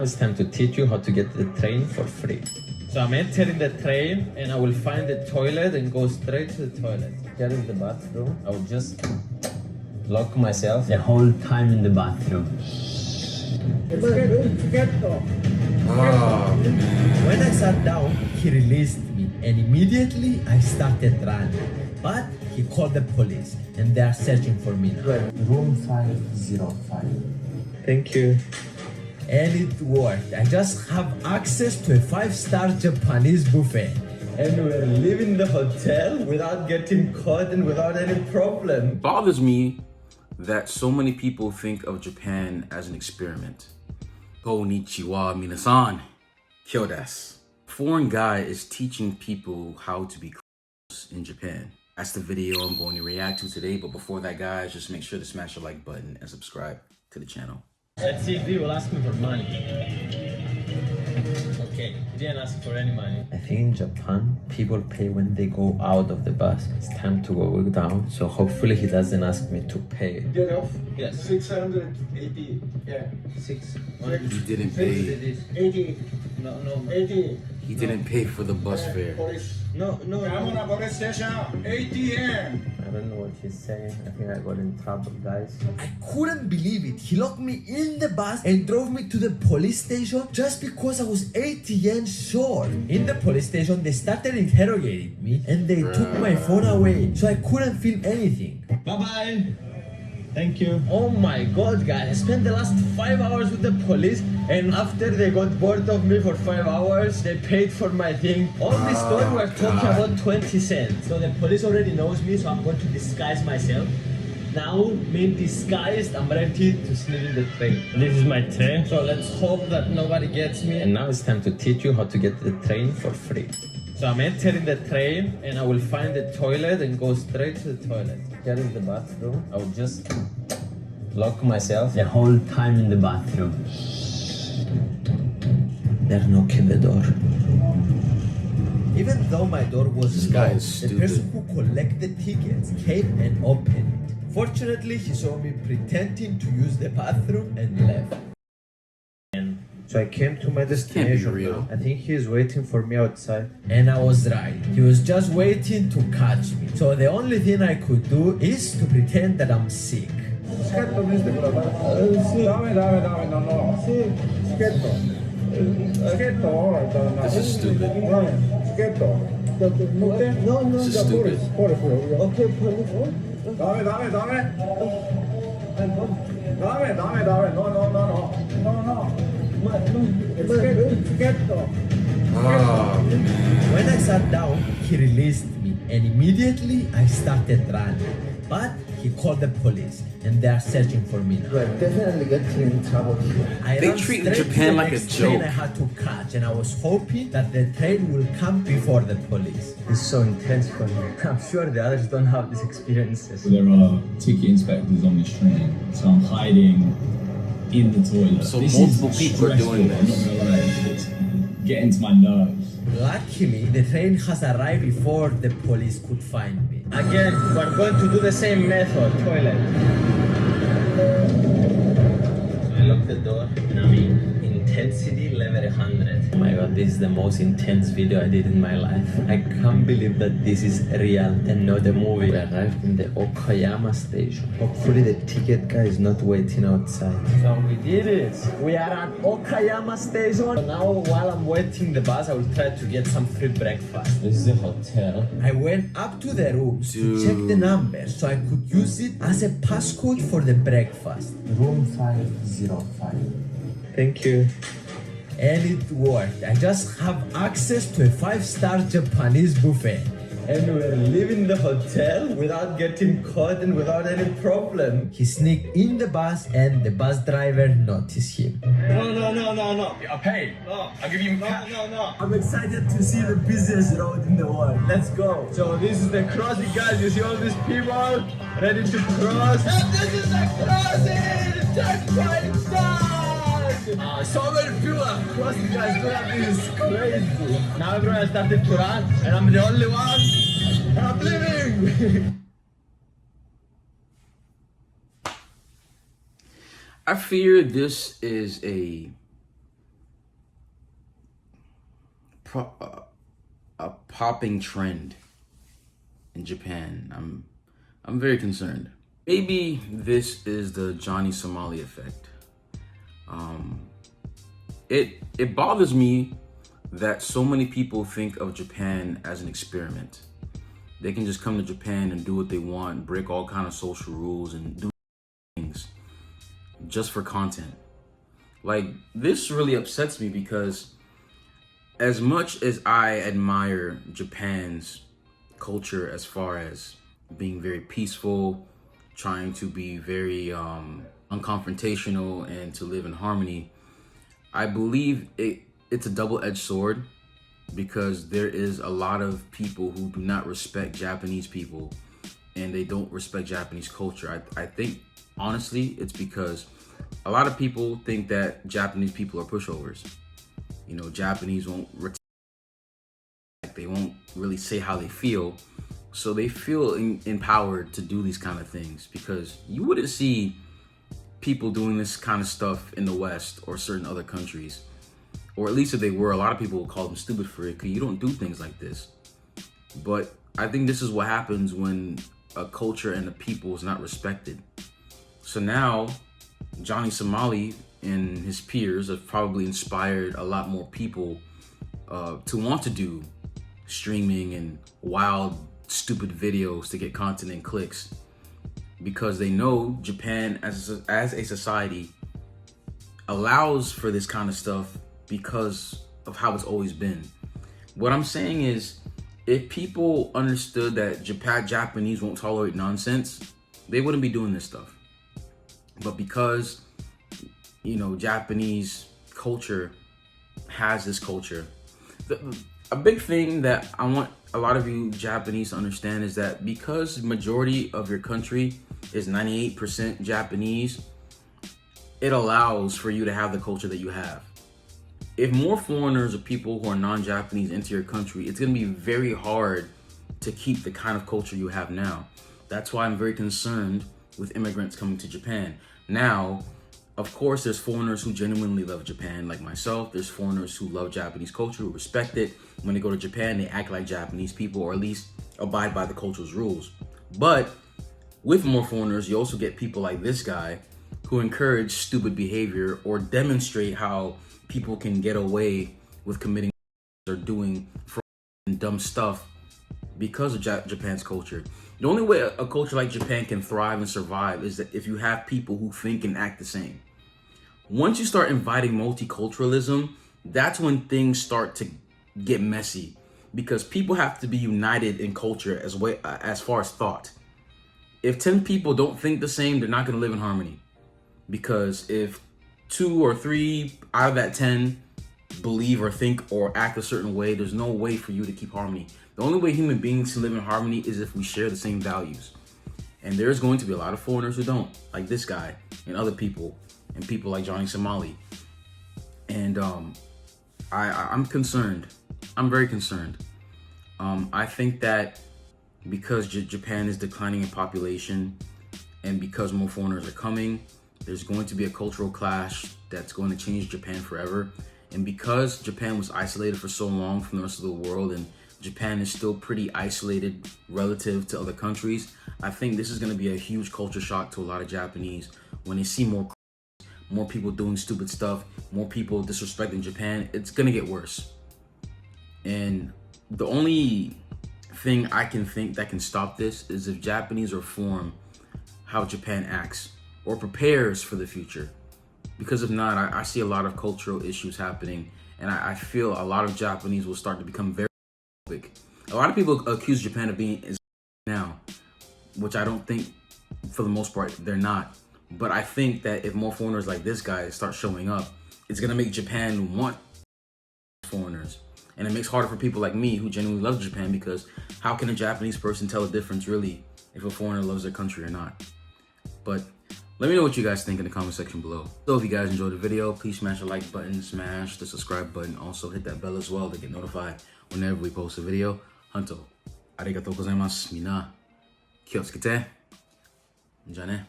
It's time to teach you how to get the train for free. So I'm entering the train and I will find the toilet and go straight to the toilet. Here is the bathroom. I will just lock myself the whole time in the bathroom. When I sat down, he released me and immediately I started running. But he called the police and they are searching for me now. Room 505. Thank you. And it worked. I just have access to a 5-star Japanese buffet. And we're leaving the hotel without getting caught and without any problem. It bothers me that so many people think of Japan as an experiment. Konnichiwa minasan. Kyodas. Foreign guy is teaching people how to be in Japan. That's the video I'm going to react to today. But before that, guys, just make sure to smash the like button and subscribe to the channel. Let's see if he will ask me for money. Okay, he didn't ask for any money. I think in Japan, people pay when they go out of the bus. It's time to go down, so hopefully he doesn't ask me to pay. Get off? Yes. 680. Yeah. 6. He didn't pay. 80. No. 80. He didn't pay for the bus fare. Police. No. Come on, police station. 80 yen. I don't know what he's saying. I think I got in trouble, guys. I couldn't believe it. He locked me in the bus and drove me to the police station just because I was 80 yen short. In the police station, they started interrogating me and they took my phone away, so I couldn't film anything. Bye-bye. Thank you. Oh my god, guys. I spent the last 5 hours with the police, and after they got bored of me for 5 hours, they paid for my thing. All this story we're talking about 20 cents. So the police already knows me, so I'm going to disguise myself. Now, being disguised, I'm ready to sneak in the train. This is my train, so let's hope that nobody gets me. And now it's time to teach you how to get the train for free. So I'm entering the train and I will find the toilet and go straight to the toilet. Here is the bathroom. I will just lock myself the whole time in the bathroom. They're knocking the door. Even though my door was locked, the person who collected tickets came and opened it. Fortunately, he saw me pretending to use the bathroom and left. So I came to my destination. Real. I think he's waiting for me outside. And I was right. He was just waiting to catch me. So the only thing I could do is to pretend that I'm sick. チケット見せてください。ダメ。チケット。チケット、ほら、This is stupid. チケット。だって乗って。This is stupid. ポリス。Okay, police. ダメ。ダメ。No. When I sat down, he released me and immediately I started running. But he called the police and they are searching for me now. We're definitely getting in trouble here. They treat Japan like a joke. I had to catch and I was hoping that the train will come before the police. It's so intense for me. I'm sure the others don't have these experiences. There are ticket inspectors on this train, so I'm hiding in the toilet. So this multiple is people are stressful, doing I'm this. not gonna lie, it's getting to my nerves. Luckily, the train has arrived before the police could find me. Again, we're going to do the same method, toilet. I lock the door and I'm in intensity level 100. Oh my god, this is the most intense video I did in my life. I can't believe that this is real and not a movie. We arrived in the Okayama station. Hopefully the ticket guy is not waiting outside. So we did it. We are at Okayama station. Now while I'm waiting the bus, I will try to get some free breakfast. This is a hotel. I went up to the rooms to check the number so I could use it as a passcode for the breakfast. Room 505. Thank you. And it worked. I just have access to a 5-star Japanese buffet. And we're leaving the hotel without getting caught and without any problem. He sneaked in the bus and the bus driver noticed him. No. I paid. No. I'll give you cash. No. I'm excited to see the busiest road in the world. Let's go. So this is the crossing, guys. You see all these people ready to cross. And this is the crossing! Checkpoint start! So many people are crossing, guys. Look at this, is crazy. Now everyone has started to run, and I'm the only one, and I'm leaving. I fear this is a a popping trend in Japan. I'm very concerned. Maybe this is the Johnny Somali effect. It bothers me that so many people think of Japan as an experiment. They can just come to Japan and do what they want, break all kind of social rules and do things just for content. Like, this really upsets me because as much as I admire Japan's culture as far as being very peaceful, trying to be very unconfrontational and to live in harmony, I believe it's a double-edged sword because there is a lot of people who do not respect Japanese people and they don't respect Japanese culture. I think, honestly, it's because a lot of people think that Japanese people are pushovers. You know, Japanese they won't really say how they feel. So they feel empowered to do these kind of things because you wouldn't see people doing this kind of stuff in the West or certain other countries. Or at least if they were, a lot of people would call them stupid for it because you don't do things like this. But I think this is what happens when a culture and a people is not respected. So now, Johnny Somali and his peers have probably inspired a lot more people to want to do streaming and wild, stupid videos to get content and clicks because they know Japan as a society allows for this kind of stuff because of how it's always been. What I'm saying is, if people understood that Japanese won't tolerate nonsense, they wouldn't be doing this stuff. But because, you know, Japanese culture has this culture, a big thing that I want a lot of you Japanese to understand is that because the majority of your country is 98% Japanese, it allows for you to have the culture that you have. If more foreigners or people who are non-Japanese into your country, it's going to be very hard to keep the kind of culture you have now. That's why I'm very concerned with immigrants coming to Japan. Now, of course, there's foreigners who genuinely love Japan, like myself. There's foreigners who love Japanese culture, who respect it. When they go to Japan, they act like Japanese people, or at least abide by the culture's rules. But with more foreigners, you also get people like this guy who encourage stupid behavior or demonstrate how people can get away with committing or doing fraud and dumb stuff because of Japan's culture. The only way a culture like Japan can thrive and survive is that if you have people who think and act the same. Once you start inviting multiculturalism, that's when things start to get messy because people have to be united in culture as far as thought. If 10 people don't think the same, they're not going to live in harmony. Because if 2 or 3 out of that 10 believe or think or act a certain way, there's no way for you to keep harmony. The only way human beings can live in harmony is if we share the same values. And there's going to be a lot of foreigners who don't, like this guy and other people and people like Johnny Somali. And I'm concerned. I'm very concerned. I think that because Japan is declining in population and because more foreigners are coming, there's going to be a cultural clash that's going to change Japan forever. And because Japan was isolated for so long from the rest of the world and Japan is still pretty isolated relative to other countries, I think this is going to be a huge culture shock to a lot of Japanese when they see more people doing stupid stuff, more people disrespecting Japan. It's going to get worse. And the only thing I can think that can stop this is if Japanese reform how Japan acts or prepares for the future. Because if not, I see a lot of cultural issues happening, and I feel a lot of Japanese will start to become very big. A lot of people accuse Japan of being now, which I don't think, for the most part, they're not. But I think that if more foreigners like this guy start showing up, it's gonna make Japan want foreigners. And it makes it harder for people like me who genuinely love Japan, because how can a Japanese person tell the difference really if a foreigner loves their country or not? But let me know what you guys think in the comment section below. So if you guys enjoyed the video, please smash the like button, smash the subscribe button. Also hit that bell as well to get notified whenever we post a video. Hanto, arigatou gozaimasu. Mina, kiyotsukete. Ja ne.